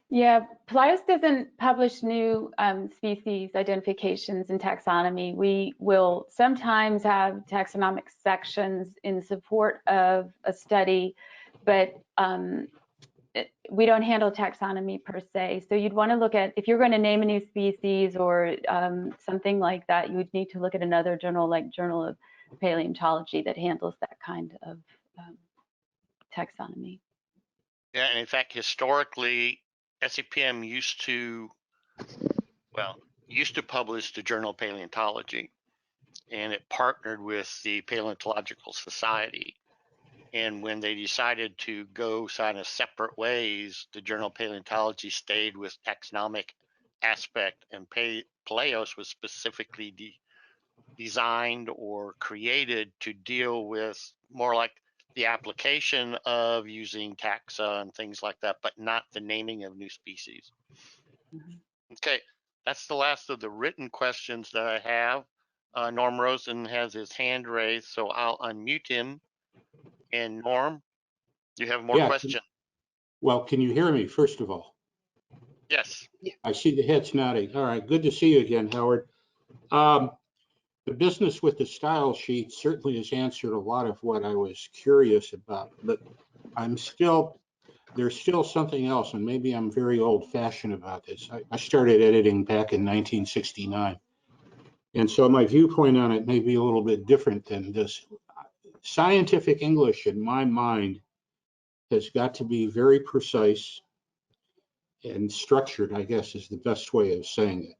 Yeah, PALAIOS doesn't publish new species identifications in taxonomy. We will sometimes have taxonomic sections in support of a study, but we don't handle taxonomy per se. So you'd want to look at, if you're going to name a new species or something like that, you would need to look at another journal like Journal of Paleontology that handles that kind of taxonomy. Yeah, and in fact, historically, SEPM used to publish the Journal of Paleontology, and it partnered with the Paleontological Society. And when they decided to go kind of separate ways, the Journal of Paleontology stayed with taxonomic aspect, and PALAIOS was specifically designed or created to deal with more like the application of using taxa and things like that, but not the naming of new species. Okay, that's the last of the written questions that I have. Norm Rosen has his hand raised, so I'll unmute him. And Norm, you have more questions? Well, can you hear me, first of all? Yes. I see the heads nodding. All right, good to see you again, Howard. The business with the style sheet certainly has answered a lot of what I was curious about, but there's still something else, and maybe I'm very old-fashioned about this. I started editing back in 1969, and so my viewpoint on it may be a little bit different than this. Scientific English, in my mind, has got to be very precise and structured, I guess, is the best way of saying it.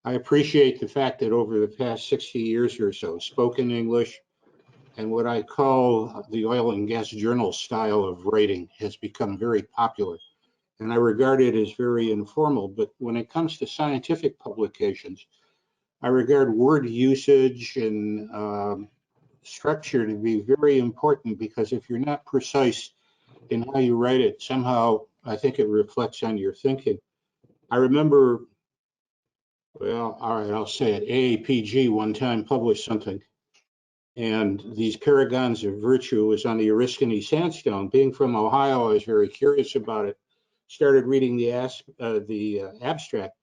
I appreciate the fact that over the past 60 years or so, spoken English and what I call the oil and gas journal style of writing has become very popular. And I regard it as very informal. But when it comes to scientific publications, I regard word usage and structure to be very important, because if you're not precise in how you write it, somehow I think it reflects on your thinking. I remember, well, all right, I'll say it, AAPG one time published something, and these paragons of virtue was on the Oriskany sandstone. Being from Ohio, I was very curious about it. Started reading the abstract,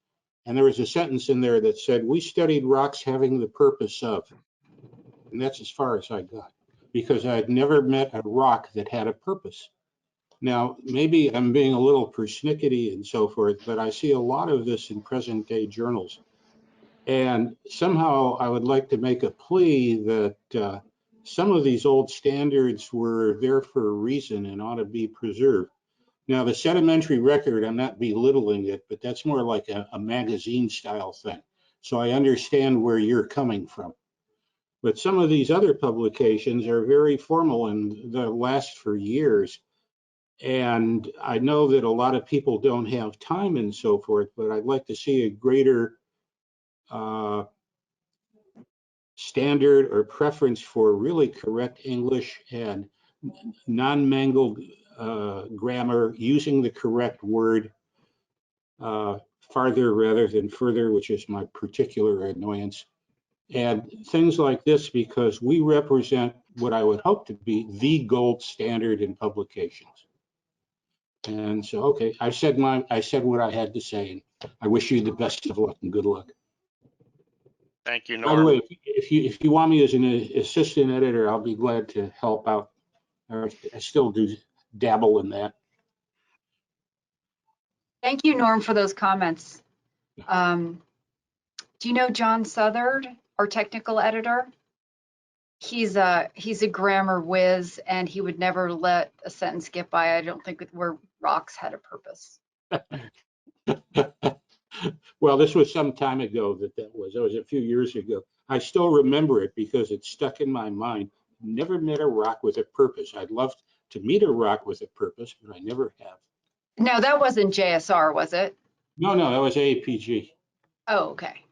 and there was a sentence in there that said, "We studied rocks having the purpose of," and that's as far as I got, because I'd never met a rock that had a purpose. Now, maybe I'm being a little persnickety and so forth, but I see a lot of this in present day journals. And somehow I would like to make a plea that some of these old standards were there for a reason and ought to be preserved. Now, the Sedimentary Record, I'm not belittling it, but that's more like a magazine style thing. So I understand where you're coming from. But some of these other publications are very formal and they'll last for years. And I know that a lot of people don't have time and so forth, but I'd like to see a greater standard or preference for really correct English and non-mangled grammar, using the correct word farther rather than further, which is my particular annoyance. And things like this, because we represent what I would hope to be the gold standard in publications. And so, okay, I said what I had to say, and I wish you the best of luck and good luck. Thank you, Norm. By the way, if you want me as an assistant editor, I'll be glad to help out. I still do dabble in that. Thank you, Norm, for those comments. Do you know John Southard, our technical editor? He's a grammar whiz, and he would never let a sentence get by, I don't think, where rocks had a purpose. Well, this was some time ago that was a few years ago. I still remember it because it's stuck in my mind. Never met a rock with a purpose. I'd love to meet a rock with a purpose, but I never have. No, that wasn't JSR, was it? No, that was AAPG. Oh, okay.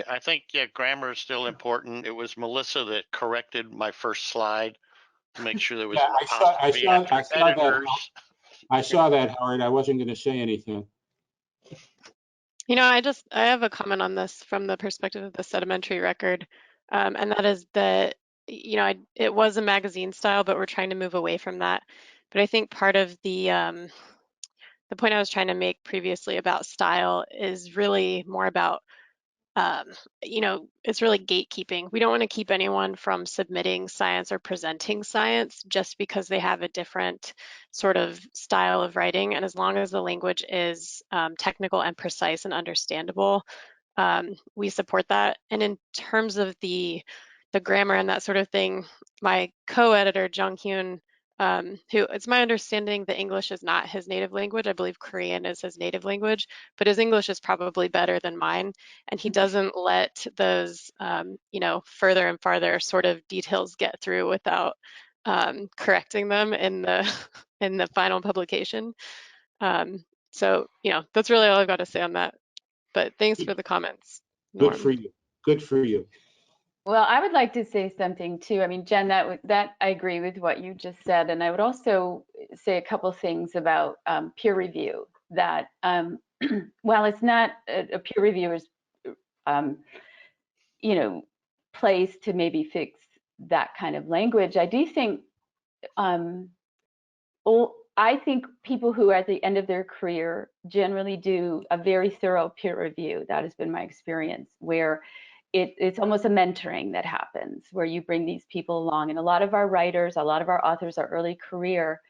I think, yeah, grammar is still important. It was Melissa that corrected my first slide to make sure there was an apostrophe after editors. I saw that, Howard. I wasn't going to say anything. You know, I have a comment on this from the perspective of the Sedimentary Record, and that is that, you know, it was a magazine style, but we're trying to move away from that. But I think part of the point I was trying to make previously about style is really more about you know, it's really gatekeeping. We don't want to keep anyone from submitting science or presenting science just because they have a different sort of style of writing. And as long as the language is technical and precise and understandable, we support that. And in terms of the grammar and that sort of thing, my co-editor, Jung Hyun, who it's my understanding that English is not his native language. I believe Korean is his native language, but his English is probably better than mine. And he doesn't let those, you know, further and farther sort of details get through without correcting them in the in the final publication. So, you know, that's really all I've got to say on that. But thanks for the comments, Norm. Good for you. Good for you. Well, I would like to say something too. I mean, Jen, that I agree with what you just said, and I would also say a couple things about peer review. That while it's not a peer reviewer's, you know, place to maybe fix that kind of language, I do think, I think people who are at the end of their career generally do a very thorough peer review. That has been my experience, where it's almost a mentoring that happens, where you bring these people along. And a lot of our writers, a lot of our authors are early career.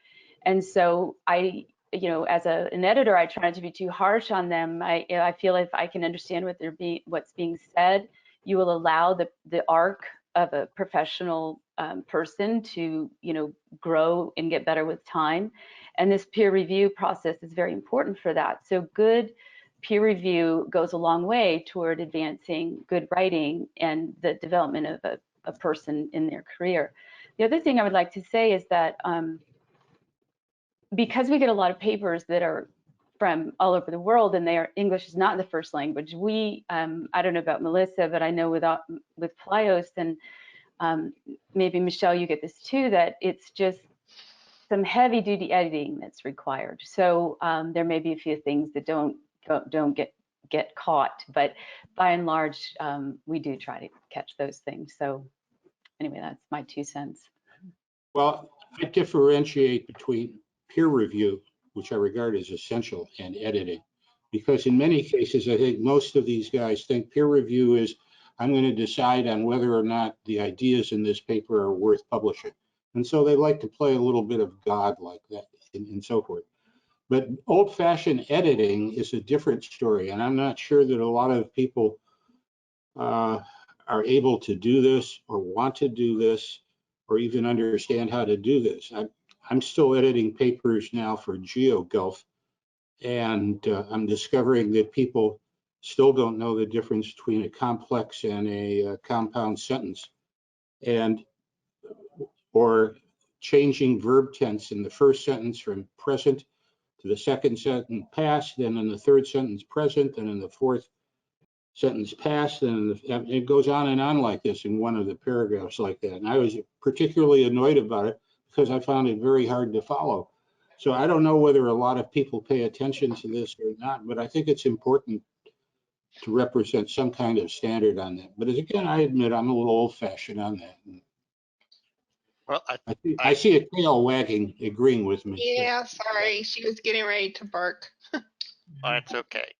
And so I, you know, as an editor, I try not to be too harsh on them. I feel if I can understand what's being said, you will allow the arc of a professional person to, you know, grow and get better with time. And this peer review process is very important for that. So good peer review goes a long way toward advancing good writing and the development of a person in their career. The other thing I would like to say is that because we get a lot of papers that are from all over the world and English is not the first language, we, I don't know about Melissa, but I know with PALAIOS, and maybe Michele, you get this too, that it's just some heavy duty editing that's required. So there may be a few things that don't get caught, but by and large, we do try to catch those things. So anyway, that's my 2 cents. Well, I differentiate between peer review, which I regard as essential, and editing, because in many cases, I think most of these guys think peer review is, I'm going to decide on whether or not the ideas in this paper are worth publishing. And so they like to play a little bit of God like that and so forth. But old-fashioned editing is a different story, and I'm not sure that a lot of people are able to do this or want to do this or even understand how to do this. I'm still editing papers now for GeoGulf, and I'm discovering that people still don't know the difference between a complex and a compound sentence, or changing verb tense in the first sentence from present to the second sentence past, then in the third sentence present, and in the fourth sentence past, and it goes on and on like this in one of the paragraphs like that. And I was particularly annoyed about it because I found it very hard to follow. So I don't know whether a lot of people pay attention to this or not, but I think it's important to represent some kind of standard on that. But again, I admit I'm a little old-fashioned on that. Well, I see a tail wagging, agreeing with me. Yeah, sorry, she was getting ready to bark. that's okay.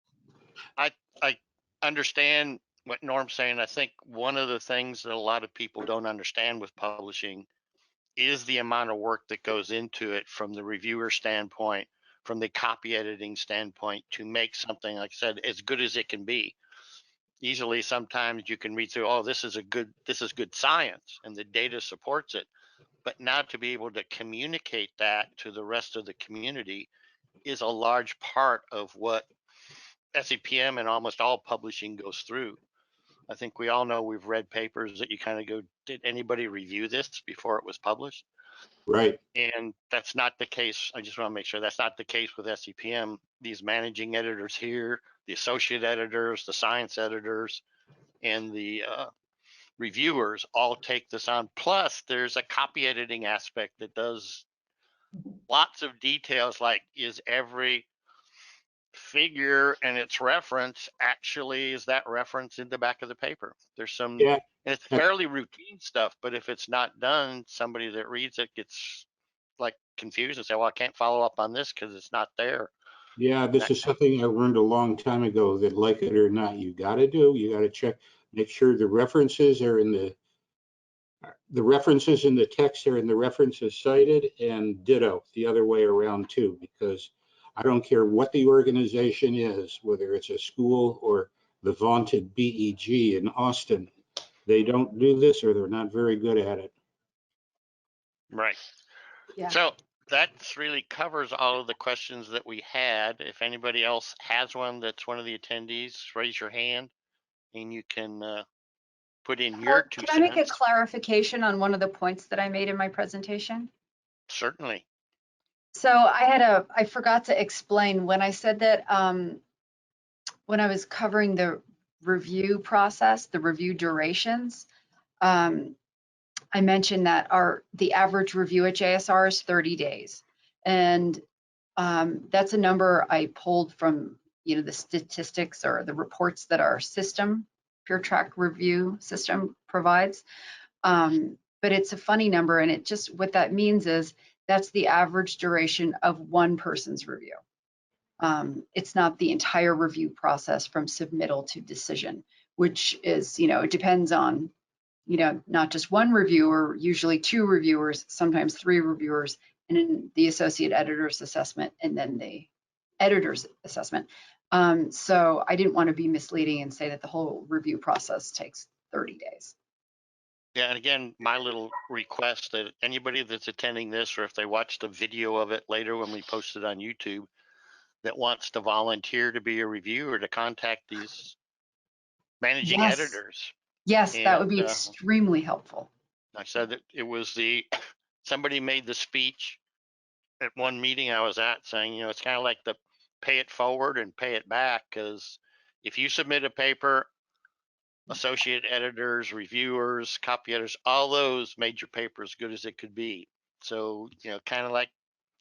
I understand what Norm's saying. I think one of the things that a lot of people don't understand with publishing is the amount of work that goes into it from the reviewer standpoint, from the copy editing standpoint, to make something, like I said, as good as it can be. Easily, sometimes you can read through, oh, this is good science, and the data supports it. But now to be able to communicate that to the rest of the community is a large part of what SEPM and almost all publishing goes through. I think we all know, we've read papers that you kind of go, did anybody review this before it was published? Right. And that's not the case. I just want to make sure that's not the case with SEPM. These managing editors here, the associate editors, the science editors, and the reviewers all take this on. Plus, there's a copy editing aspect that does lots of details, like, is every figure and its reference actually, is that reference in the back of the paper? There's some, Yeah. and it's fairly routine stuff, but if it's not done, somebody that reads it gets like confused and say, well, I can't follow up on this because it's not there. Yeah, this is something I learned a long time ago that, like it or not, you got to do. You got to check, make sure the references are in the references in the text are in the references cited, and ditto the other way around too, because I don't care what the organization is, whether it's a school or the vaunted BEG in Austin, they don't do this or they're not very good at it. Right. Yeah. So that really covers all of the questions that we had. If anybody else has one that's one of the attendees, raise your hand and you can put in your Howard, 2 can I make a cents. clarification on one of the points that I made in my presentation? Certainly. So I forgot to explain when I said that when I was covering the review process, the review durations, I mentioned that the average review at JSR is 30 days. And that's a number I pulled from, the statistics or the reports that our system, Peer Track Review system provides. But it's a funny number, and what that means is that's the average duration of one person's review. It's not the entire review process from submittal to decision, which is, it depends on, not just one reviewer, usually 2 reviewers, sometimes 3 reviewers, and then the associate editor's assessment, and then the editor's assessment. So I didn't want to be misleading and say that the whole review process takes 30 days. Yeah, and again, my little request that anybody that's attending this, or if they watch the video of it later when we post it on YouTube, that wants to volunteer to be a reviewer, to contact these managing Yes. editors. Yes, that would And be extremely helpful. I said that it was somebody made the speech at one meeting I was at saying, it's kind of like the pay it forward and pay it back, because if you submit a paper, associate editors, reviewers, copy editors, all those made your paper as good as it could be. So, kind of like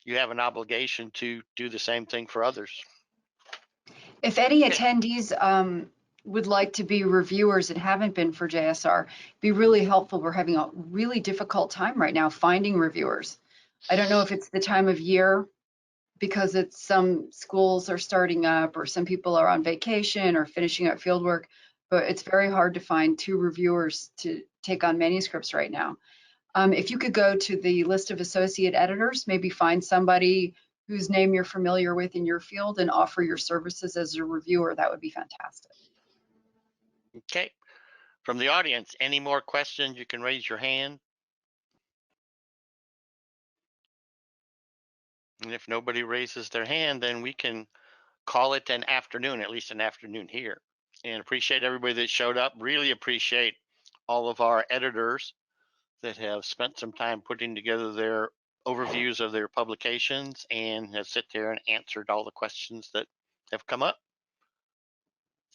you have an obligation to do the same thing for others. If any attendees would like to be reviewers and haven't been for JSR, be really helpful. We're having a really difficult time right now finding reviewers. I don't know if it's the time of year because some schools are starting up or some people are on vacation or finishing up field work, but it's very hard to find 2 reviewers to take on manuscripts right now. If you could go to the list of associate editors, maybe find somebody whose name you're familiar with in your field and offer your services as a reviewer, that would be fantastic. Okay. From the audience, any more questions? You can raise your hand. And if nobody raises their hand, then we can call it an afternoon, at least an afternoon here. And appreciate everybody that showed up. Really appreciate all of our editors that have spent some time putting together their overviews of their publications and have sit there and answered all the questions that have come up.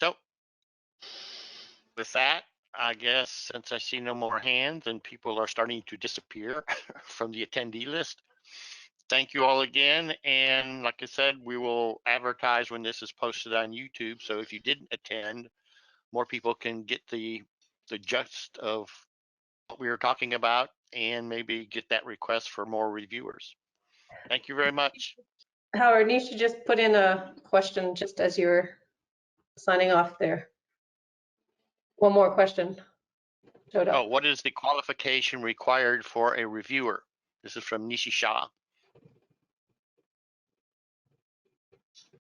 So with that, I guess since I see no more hands and people are starting to disappear from the attendee list, thank you all again. And like I said, we will advertise when this is posted on YouTube. So if you didn't attend, more people can get the gist of what we were talking about and maybe get that request for more reviewers. Thank you very much. Howard, Nisha just put in a question just as you were signing off there. One more question showed up. Oh, what is the qualification required for a reviewer? This is from Nishi Shah.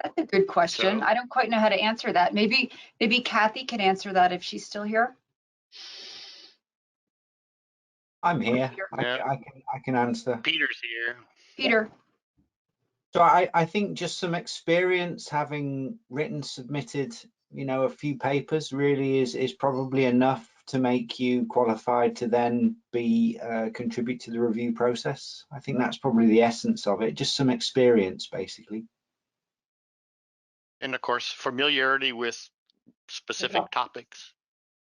That's a good question. So, I don't quite know how to answer that. Maybe Kathy can answer that if she's still here. I'm here. yeah, I can answer. Peter's here. Peter. So I think just some experience, having submitted, a few papers really is probably enough to make you qualified to then contribute to the review process. I think that's probably the essence of it. Just some experience, basically. And of course, familiarity with specific topics.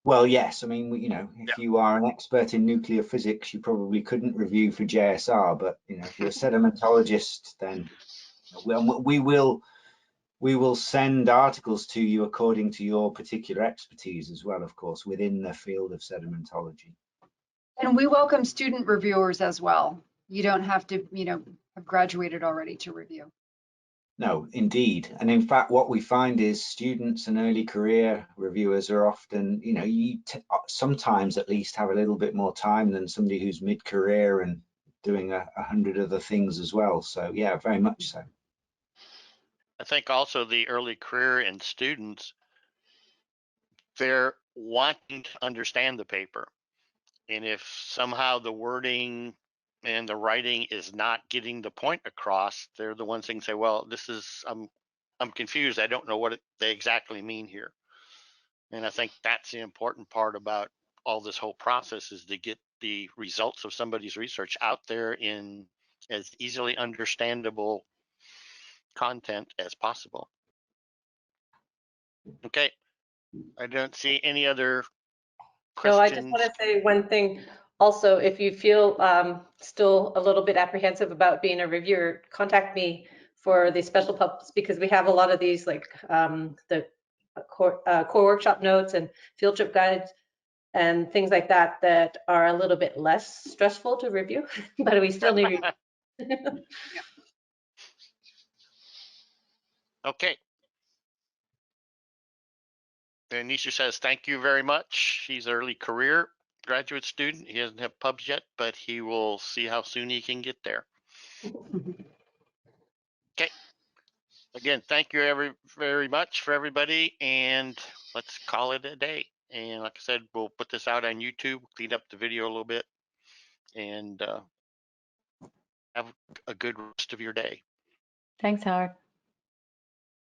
Well, yes. I mean, if you are an expert in nuclear physics, you probably couldn't review for JSR. But if you're a sedimentologist, then we will send articles to you according to your particular expertise as well, of course, within the field of sedimentology. And we welcome student reviewers as well. You don't have to, have graduated already to review. No, indeed. And in fact, what we find is students and early career reviewers are often, you know, sometimes at least have a little bit more time than somebody who's mid-career and doing 100 other things as well. So yeah, very much so. I think also the early career and students, they're wanting to understand the paper. And if somehow the wording and the writing is not getting the point across, they're the ones that can say, well, this is, I'm confused. I don't know what they exactly mean here. And I think that's the important part about all this whole process, is to get the results of somebody's research out there in as easily understandable content as possible. Okay, I don't see any other No, I just questions. want to say one thing. Also, if you feel still a little bit apprehensive about being a reviewer, contact me for the special pubs, because we have a lot of these, like the core workshop notes and field trip guides and things like that, that are a little bit less stressful to review, but we still need. Okay. And Nisha says, thank you very much. He's an early career graduate student. He doesn't have pubs yet, but he will see how soon he can get there. Okay. Again, thank you very much for everybody, and let's call it a day. And like I said, we'll put this out on YouTube, clean up the video a little bit, and have a good rest of your day. Thanks, Howard.